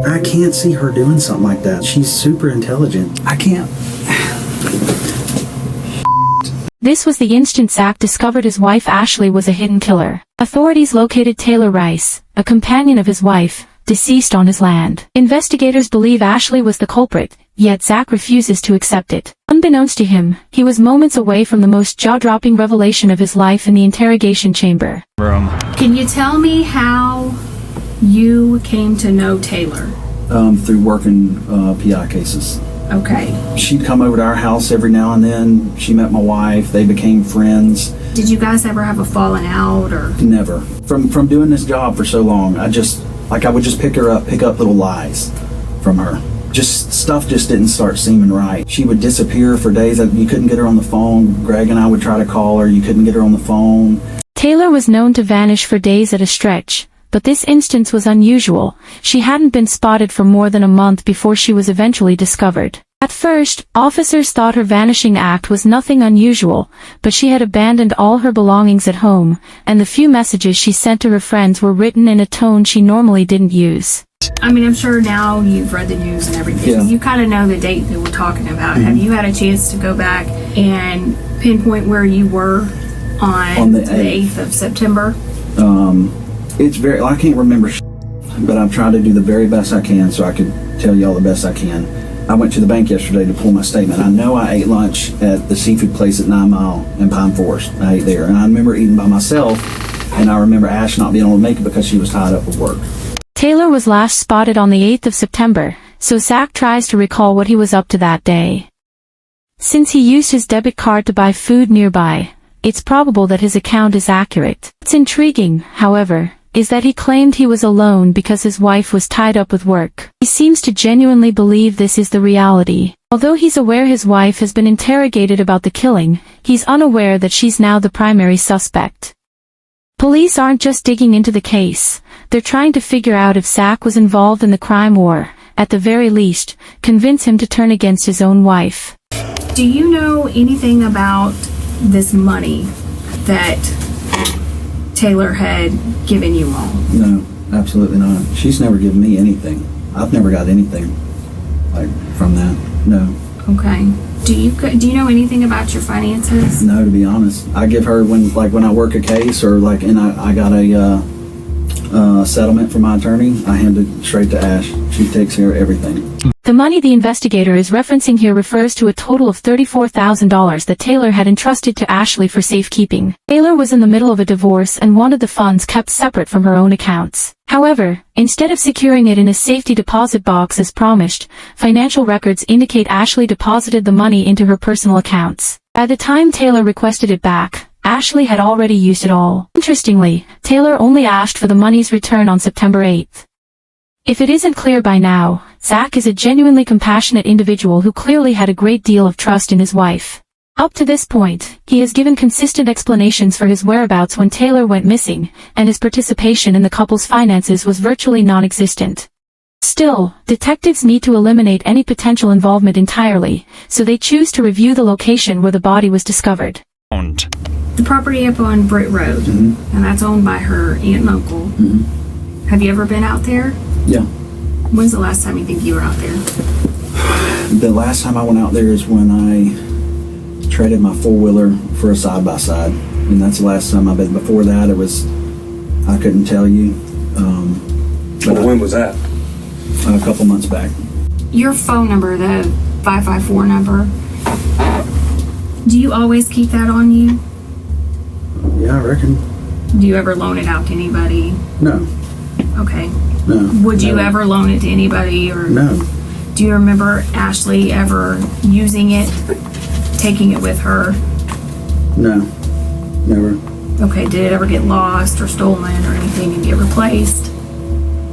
I can't see her doing something like that. She's super intelligent. I can't. This was the instant Zach discovered his wife Ashley was a hidden killer. Authorities located Taylor Rice, a companion of his wife, deceased on his land. Investigators believe Ashley was the culprit, yet Zach refuses to accept it. Unbeknownst to him, he was moments away from the most jaw-dropping revelation of his life in the interrogation chamber. Can you tell me how you came to know Taylor? Through working PI cases. Okay. She'd come over to our house every now and then. She met my wife. They became friends. Did you guys ever have a falling out or? Never. From doing this job for so long, I would just pick up little lies from her. Stuff just didn't start seeming right. She would disappear for days. You couldn't get her on the phone. Greg and I would try to call her. You couldn't get her on the phone. Taylor was known to vanish for days at a stretch, but this instance was unusual. She hadn't been spotted for more than a month before she was eventually discovered. At first, officers thought her vanishing act was nothing unusual, but she had abandoned all her belongings at home, and the few messages she sent to her friends were written in a tone she normally didn't use. I mean, I'm sure now you've read the news and everything. Yeah. You kind of know the date that we're talking about. Have you had a chance to go back and pinpoint where you were on the 8th of September? It's I can't remember, but I'm trying to do the very best I can so I could tell y'all the best I can. I went to the bank yesterday to pull my statement. I know I ate lunch at the seafood place at 9 Mile in Pine Forest. I ate there, and I remember eating by myself, and I remember Ash not being able to make it because she was tied up with work. Taylor was last spotted on the 8th of September, so Zach tries to recall what he was up to that day. Since he used his debit card to buy food nearby, it's probable that his account is accurate. What's intriguing, however, is that he claimed he was alone because his wife was tied up with work. He seems to genuinely believe this is the reality. Although he's aware his wife has been interrogated about the killing, he's unaware that she's now the primary suspect. Police aren't just digging into the case, they're trying to figure out if Zach was involved in the crime or, at the very least, convince him to turn against his own wife. Do you know anything about this money that Taylor had given you all? No, absolutely not. She's never given me anything. I've never got anything from that. No. Okay. Do you know anything about your finances? No, to be honest. I give her when I work a case or and I got a settlement from my attorney, I hand it straight to Ash. She takes care of everything. The money the investigator is referencing here refers to a total of $34,000 that Taylor had entrusted to Ashley for safekeeping. Taylor was in the middle of a divorce and wanted the funds kept separate from her own accounts. However, instead of securing it in a safety deposit box as promised, financial records indicate Ashley deposited the money into her personal accounts. By the time Taylor requested it back, Ashley had already used it all. Interestingly, Taylor only asked for the money's return on September 8th. If it isn't clear by now, Zach is a genuinely compassionate individual who clearly had a great deal of trust in his wife. Up to this point, he has given consistent explanations for his whereabouts when Taylor went missing, and his participation in the couple's finances was virtually non-existent. Still, detectives need to eliminate any potential involvement entirely, so they choose to review the location where the body was discovered. The property up on Britt Road, and that's owned by her aunt and uncle. Have you ever been out there? Yeah. When's the last time you think you were out there? The last time I went out there is when I traded my four-wheeler for a side-by-side. And that's the last time I've been. Before that, I couldn't tell you. But when was that? A couple months back. Your phone number, the 554 number, do you always keep that on you? Yeah, I reckon. Do you ever loan it out to anybody? No. Okay. No. Would you ever loan it to anybody? Or No. do you remember Ashley ever using it, taking it with her? No. Never. Okay, did it ever get lost or stolen or anything and get replaced?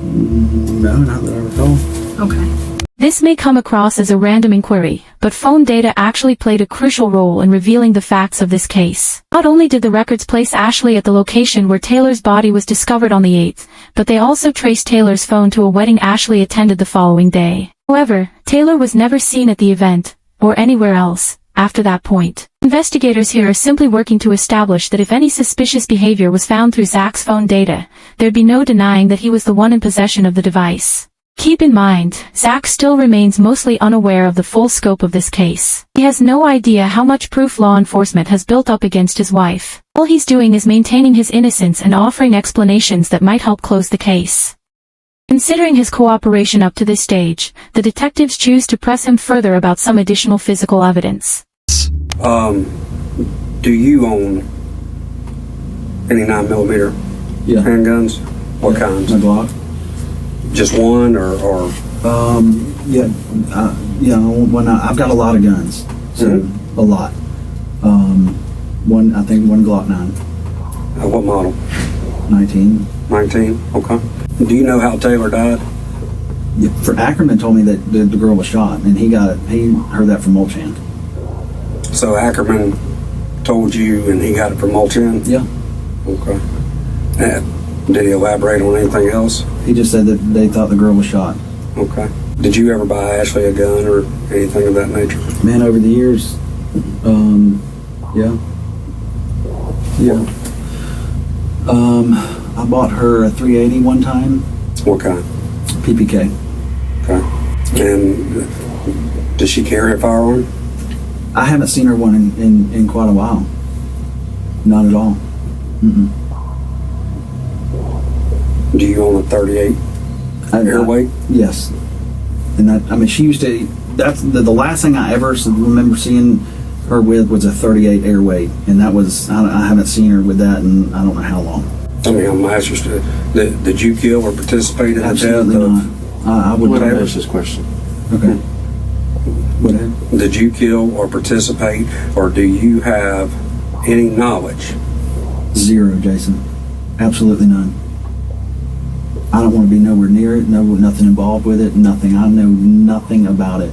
No, not that I recall. Okay. This may come across as a random inquiry, but phone data actually played a crucial role in revealing the facts of this case. Not only did the records place Ashley at the location where Taylor's body was discovered on the 8th, but they also traced Taylor's phone to a wedding Ashley attended the following day. However, Taylor was never seen at the event, or anywhere else, after that point. Investigators here are simply working to establish that if any suspicious behavior was found through Zach's phone data, there'd be no denying that he was the one in possession of the device. Keep in mind, Zach still remains mostly unaware of the full scope of this case. He has no idea how much proof law enforcement has built up against his wife. All he's doing is maintaining his innocence and offering explanations that might help close the case. Considering his cooperation up to this stage, the detectives choose to press him further about some additional physical evidence. Do you own any 9mm Yeah. handguns? What kinds? My Glock. Just one or Yeah. When I've got a lot of guns, so a lot. I think one Glock 9, what model? 19. 19? Okay. Do you know how Taylor died? Yeah, for Ackerman told me that the girl was shot, and he heard that from Mulchan. So Ackerman told you and he got it from Mulchan? Yeah. Okay. Did he elaborate on anything else? He just said that they thought the girl was shot. Okay. Did you ever buy Ashley a gun or anything of that nature? Man, over the years, yeah. I bought her a 380 one time. What kind? PPK. Okay. And does she carry a firearm? I haven't seen her one in quite a while. Not at all. Mm-mm. Do you own a 38 airweight? Yes. And she used to, that's the last thing I ever remember seeing her with was a 38 airweight. And that was, I haven't seen her with that in I don't know how long. I mean, I'm interested. Did you kill or participate in the death Absolutely not. I would Whatever. never. Ask this question. Okay. Whatever. Did you kill or participate, or do you have any knowledge? Zero, Jason. Absolutely none. I don't want to be nowhere near it, nothing involved with it, nothing. I know nothing about it.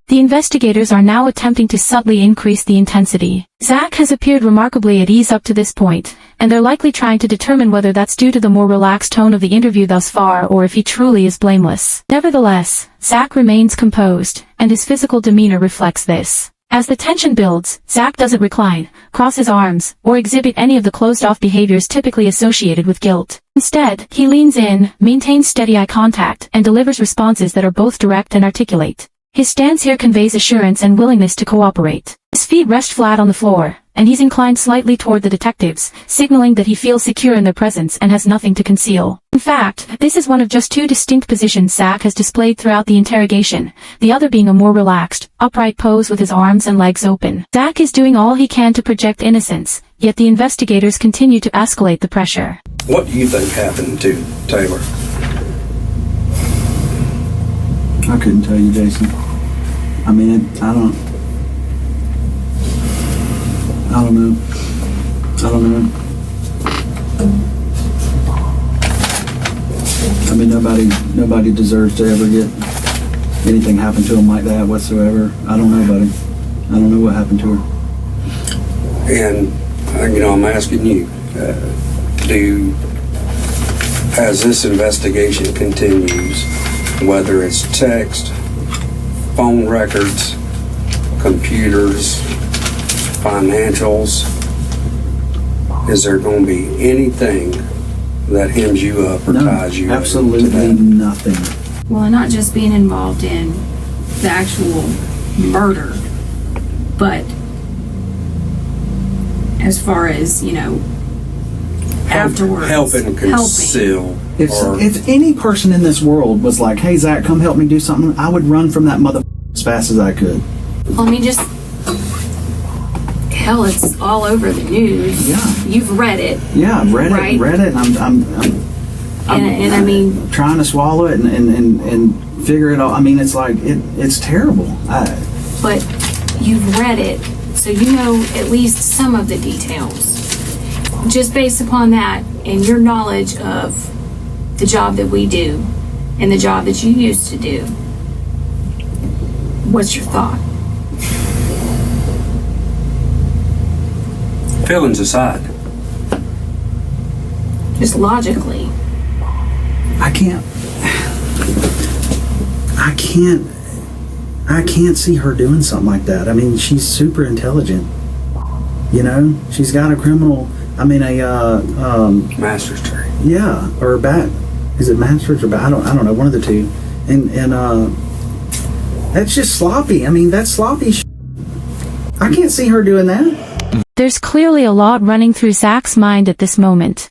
The investigators are now attempting to subtly increase the intensity. Zach has appeared remarkably at ease up to this point, and they're likely trying to determine whether that's due to the more relaxed tone of the interview thus far or if he truly is blameless. Nevertheless, Zach remains composed, and his physical demeanor reflects this. As the tension builds, Zach doesn't recline, cross his arms, or exhibit any of the closed-off behaviors typically associated with guilt. Instead, he leans in, maintains steady eye contact, and delivers responses that are both direct and articulate. His stance here conveys assurance and willingness to cooperate. His feet rest flat on the floor, and he's inclined slightly toward the detectives, signaling that he feels secure in their presence and has nothing to conceal. In fact, this is one of just two distinct positions Zach has displayed throughout the interrogation, the other being a more relaxed, upright pose with his arms and legs open. Zach is doing all he can to project innocence, yet the investigators continue to escalate the pressure. What do you think happened to Taylor? I couldn't tell you, Jason. I mean, I don't know. I mean, nobody deserves to ever get anything happen to them like that whatsoever. I don't know, buddy. I don't know what happened to her. And, I'm asking you, as this investigation continues, whether it's text, phone records, computers, financials, is there going to be anything that hems you up or ties you absolutely to that? Nothing. Well, and not just being involved in the actual murder, but as far as, afterwards. Helping conceal. If any person in this world was like, hey, Zach, come help me do something, I would run from that mother as fast as I could. Well, I mean, just hell, it's all over the news. Yeah. You've read it. Yeah, I've read Right. it, and And I mean, trying to swallow it and figure it out. I mean, it's like, it's terrible. but you've read it, so you know at least some of the details. Just based upon that and your knowledge of the job that we do and the job that you used to do, what's your thought? Feelings aside. Just logically. I can't see her doing something like that. I mean, she's super intelligent. She's got a criminal. I mean, Master's degree. Yeah, or is it master's or I don't know, one of the two. And that's just sloppy. I mean, that's sloppy. I can't see her doing that. There's clearly a lot running through Zach's mind at this moment.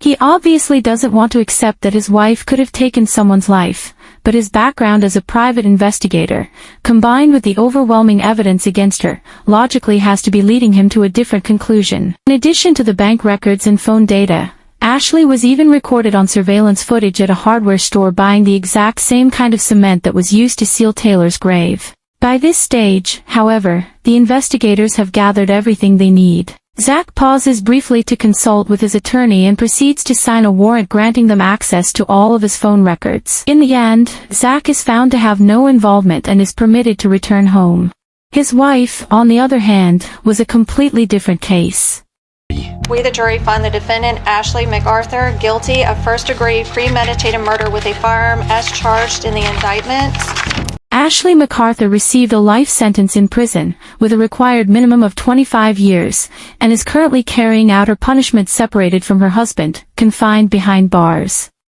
He obviously doesn't want to accept that his wife could have taken someone's life, but his background as a private investigator, combined with the overwhelming evidence against her, logically has to be leading him to a different conclusion. In addition to the bank records and phone data, Ashley was even recorded on surveillance footage at a hardware store buying the exact same kind of cement that was used to seal Taylor's grave. By this stage, however, the investigators have gathered everything they need. Zach pauses briefly to consult with his attorney and proceeds to sign a warrant granting them access to all of his phone records. In the end, Zach is found to have no involvement and is permitted to return home. His wife, on the other hand, was a completely different case. We, the jury, find the defendant, Ashley MacArthur, guilty of first-degree premeditated murder with a firearm as charged in the indictment. Ashley MacArthur received a life sentence in prison, with a required minimum of 25 years, and is currently carrying out her punishment separated from her husband, confined behind bars.